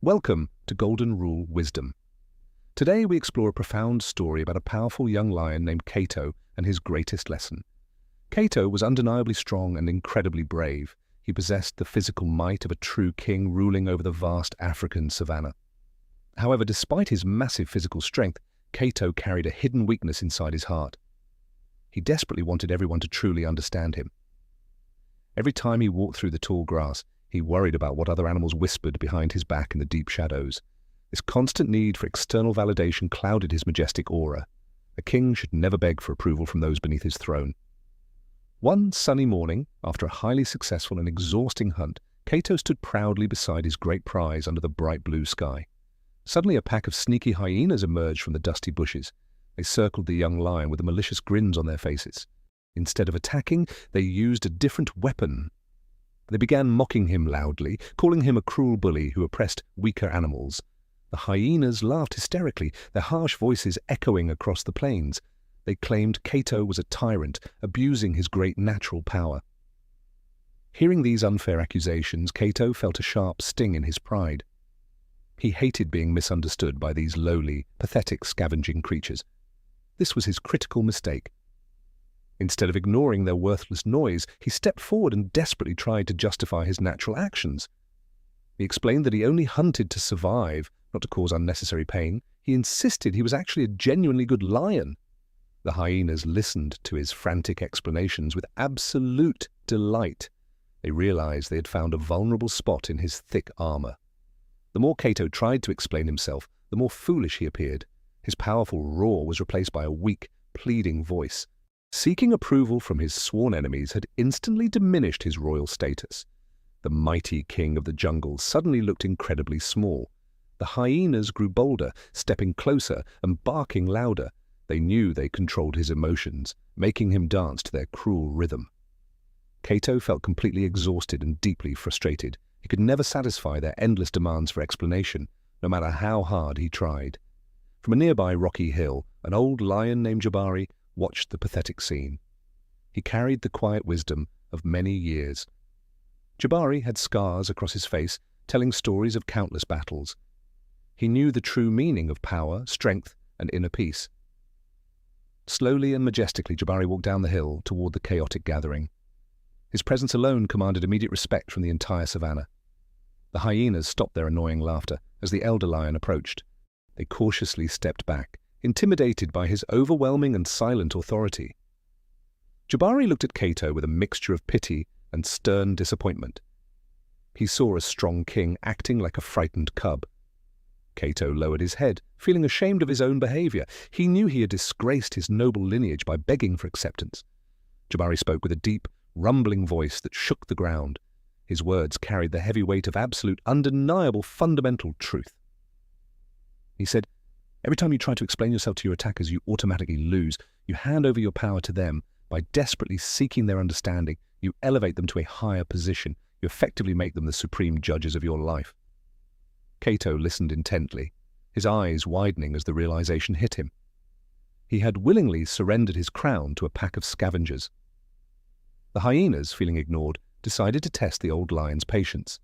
Welcome to Golden Rule Wisdom. Today we explore a profound story about a powerful young lion named Cato and his greatest lesson. Cato was undeniably strong and incredibly brave. He possessed the physical might of a true king ruling over the vast African savanna. However, despite his massive physical strength, Cato carried a hidden weakness inside his heart. He desperately wanted everyone to truly understand him. Every time he walked through the tall grass, he worried about what other animals whispered behind his back in the deep shadows. This constant need for external validation clouded his majestic aura. A king should never beg for approval from those beneath his throne. One sunny morning, after a highly successful and exhausting hunt, Cato stood proudly beside his great prize under the bright blue sky. Suddenly a pack of sneaky hyenas emerged from the dusty bushes. They circled the young lion with malicious grins on their faces. Instead of attacking, they used a different weapon. They began mocking him loudly, calling him a cruel bully who oppressed weaker animals. The hyenas laughed hysterically, their harsh voices echoing across the plains. They claimed Cato was a tyrant, abusing his great natural power. Hearing these unfair accusations, Cato felt a sharp sting in his pride. He hated being misunderstood by these lowly, pathetic scavenging creatures. This was his critical mistake. Instead of ignoring their worthless noise, he stepped forward and desperately tried to justify his natural actions. He explained that he only hunted to survive, not to cause unnecessary pain. He insisted he was actually a genuinely good lion. The hyenas listened to his frantic explanations with absolute delight. They realized they had found a vulnerable spot in his thick armor. The more Cato tried to explain himself, the more foolish he appeared. His powerful roar was replaced by a weak, pleading voice. Seeking approval from his sworn enemies had instantly diminished his royal status. The mighty king of the jungle suddenly looked incredibly small. The hyenas grew bolder, stepping closer and barking louder. They knew they controlled his emotions, making him dance to their cruel rhythm. Cato felt completely exhausted and deeply frustrated. He could never satisfy their endless demands for explanation, no matter how hard he tried. From a nearby rocky hill, an old lion named Jabari watched the pathetic scene. He carried the quiet wisdom of many years. Jabari had scars across his face, telling stories of countless battles. He knew the true meaning of power, strength, and inner peace. Slowly and majestically, Jabari walked down the hill toward the chaotic gathering. His presence alone commanded immediate respect from the entire savanna. The hyenas stopped their annoying laughter as the elder lion approached. They cautiously stepped back, intimidated by his overwhelming and silent authority. Jabari looked at Cato with a mixture of pity and stern disappointment. He saw a strong king acting like a frightened cub. Cato lowered his head, feeling ashamed of his own behavior. He knew he had disgraced his noble lineage by begging for acceptance. Jabari spoke with a deep, rumbling voice that shook the ground. His words carried the heavy weight of absolute, undeniable, fundamental truth. He said, "Every time you try to explain yourself to your attackers, you automatically lose. You hand over your power to them. By desperately seeking their understanding, you elevate them to a higher position. You effectively make them the supreme judges of your life." Cato listened intently, his eyes widening as the realization hit him. He had willingly surrendered his crown to a pack of scavengers. The hyenas, feeling ignored, decided to test the old lion's patience.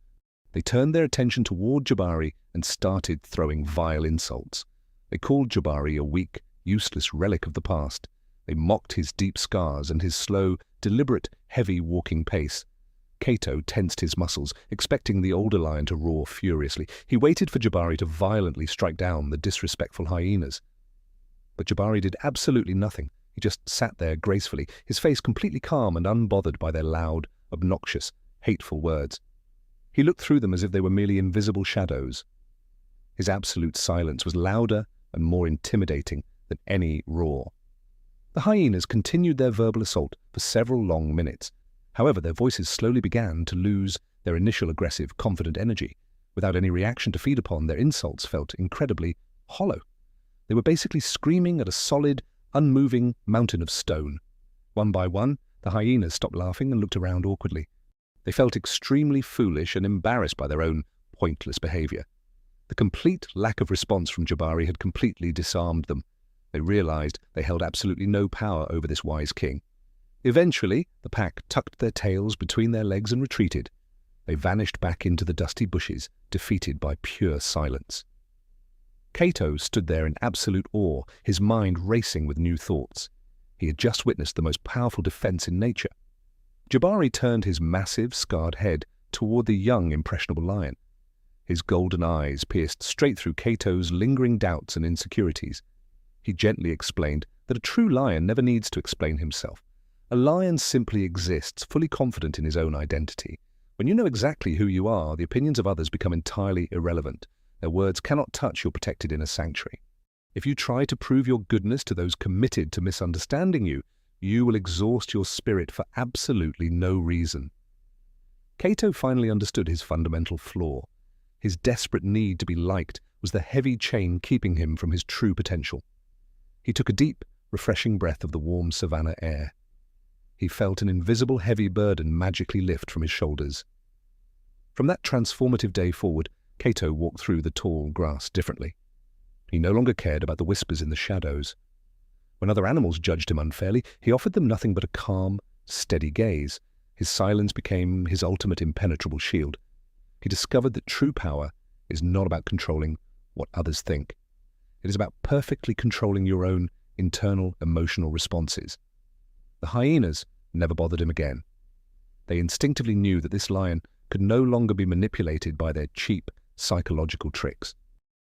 They turned their attention toward Jabari and started throwing vile insults. They called Jabari a weak, useless relic of the past. They mocked his deep scars and his slow, deliberate, heavy walking pace. Cato tensed his muscles, expecting the older lion to roar furiously. He waited for Jabari to violently strike down the disrespectful hyenas. But Jabari did absolutely nothing. He just sat there gracefully, his face completely calm and unbothered by their loud, obnoxious, hateful words. He looked through them as if they were merely invisible shadows. His absolute silence was louder and more intimidating than any roar. The hyenas continued their verbal assault for several long minutes. However, their voices slowly began to lose their initial aggressive, confident energy. Without any reaction to feed upon, their insults felt incredibly hollow. They were basically screaming at a solid, unmoving mountain of stone. One by one, the hyenas stopped laughing and looked around awkwardly. They felt extremely foolish and embarrassed by their own pointless behavior. The complete lack of response from Jabari had completely disarmed them. They realized they held absolutely no power over this wise king. Eventually, the pack tucked their tails between their legs and retreated. They vanished back into the dusty bushes, defeated by pure silence. Cato stood there in absolute awe, his mind racing with new thoughts. He had just witnessed the most powerful defense in nature. Jabari turned his massive, scarred head toward the young, impressionable lion. His golden eyes pierced straight through Cato's lingering doubts and insecurities. He gently explained that a true lion never needs to explain himself. A lion simply exists, fully confident in his own identity. When you know exactly who you are, the opinions of others become entirely irrelevant. Their words cannot touch your protected inner sanctuary. If you try to prove your goodness to those committed to misunderstanding you, you will exhaust your spirit for absolutely no reason. Cato finally understood his fundamental flaw. His desperate need to be liked was the heavy chain keeping him from his true potential. He took a deep, refreshing breath of the warm savanna air. He felt an invisible heavy burden magically lift from his shoulders. From that transformative day forward, Cato walked through the tall grass differently. He no longer cared about the whispers in the shadows. When other animals judged him unfairly, he offered them nothing but a calm, steady gaze. His silence became his ultimate impenetrable shield. He discovered that true power is not about controlling what others think. It is about perfectly controlling your own internal emotional responses. The hyenas never bothered him again. They instinctively knew that this lion could no longer be manipulated by their cheap psychological tricks.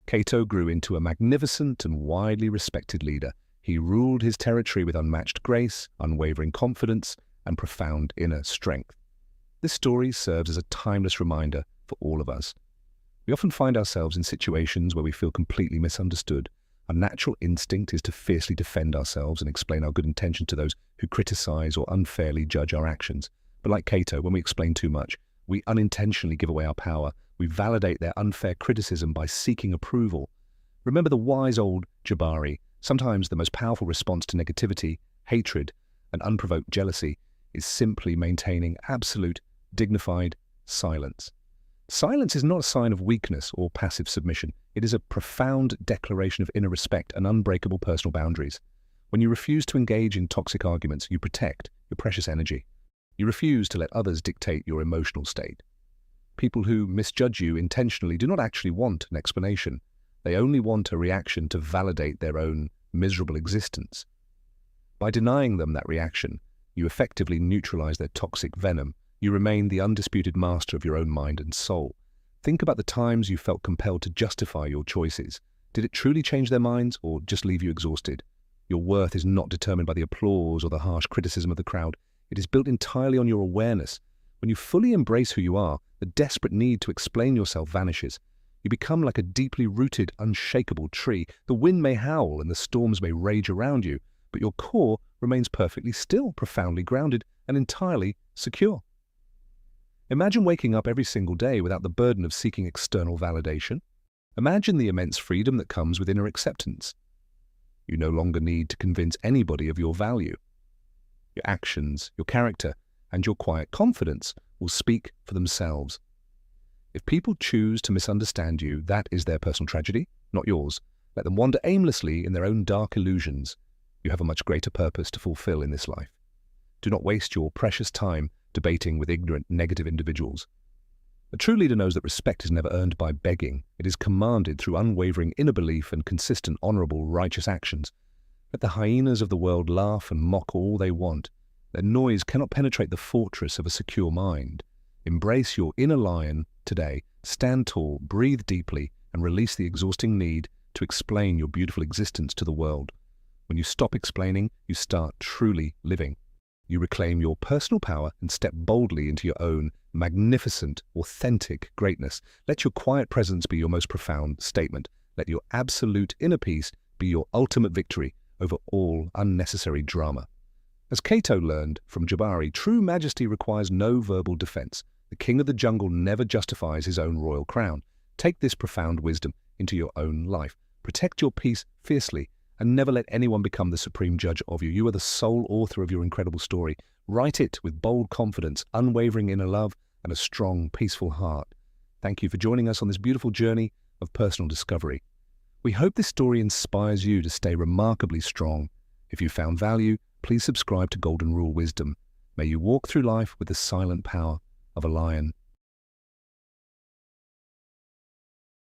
Cato grew into a magnificent and widely respected leader. He ruled his territory with unmatched grace, unwavering confidence, and profound inner strength. This story serves as a timeless reminder for all of us. We often find ourselves in situations where we feel completely misunderstood. Our natural instinct is to fiercely defend ourselves and explain our good intention to those who criticize or unfairly judge our actions. But like Cato, when we explain too much, we unintentionally give away our power. We validate their unfair criticism by seeking approval. Remember the wise old Jabari. Sometimes the most powerful response to negativity, hatred, and unprovoked jealousy is simply maintaining absolute, dignified silence. Silence is not a sign of weakness or passive submission. It is a profound declaration of inner respect and unbreakable personal boundaries. When you refuse to engage in toxic arguments, you protect your precious energy. You refuse to let others dictate your emotional state. People who misjudge you intentionally do not actually want an explanation. They only want a reaction to validate their own miserable existence. By denying them that reaction, you effectively neutralize their toxic venom. You remain the undisputed master of your own mind and soul. Think about the times you felt compelled to justify your choices. Did it truly change their minds or just leave you exhausted? Your worth is not determined by the applause or the harsh criticism of the crowd. It is built entirely on your awareness. When you fully embrace who you are, the desperate need to explain yourself vanishes. You become like a deeply rooted, unshakable tree. The wind may howl and the storms may rage around you, but your core remains perfectly still, profoundly grounded, and entirely secure. Imagine waking up every single day without the burden of seeking external validation. Imagine the immense freedom that comes with inner acceptance. You no longer need to convince anybody of your value. Your actions, your character, and your quiet confidence will speak for themselves. If people choose to misunderstand you, that is their personal tragedy, not yours. Let them wander aimlessly in their own dark illusions. You have a much greater purpose to fulfill in this life. Do not waste your precious time debating with ignorant, negative individuals. A true leader knows that respect is never earned by begging. It is commanded through unwavering inner belief and consistent, honorable, righteous actions. Let the hyenas of the world laugh and mock all they want. Their noise cannot penetrate the fortress of a secure mind. Embrace your inner lion today. Stand tall, breathe deeply, and release the exhausting need to explain your beautiful existence to the world. When you stop explaining, you start truly living. You reclaim your personal power and step boldly into your own magnificent, authentic greatness. Let your quiet presence be your most profound statement. Let your absolute inner peace be your ultimate victory over all unnecessary drama. As Cato learned from Jabari, true majesty requires no verbal defense. The king of the jungle never justifies his own royal crown. Take this profound wisdom into your own life. Protect your peace fiercely and never let anyone become the supreme judge of you. You are the sole author of your incredible story. Write it with bold confidence, unwavering inner love, and a strong, peaceful heart. Thank you for joining us on this beautiful journey of personal discovery. We hope this story inspires you to stay remarkably strong. If you found value, please subscribe to Golden Rule Wisdom. May you walk through life with the silent power of a lion.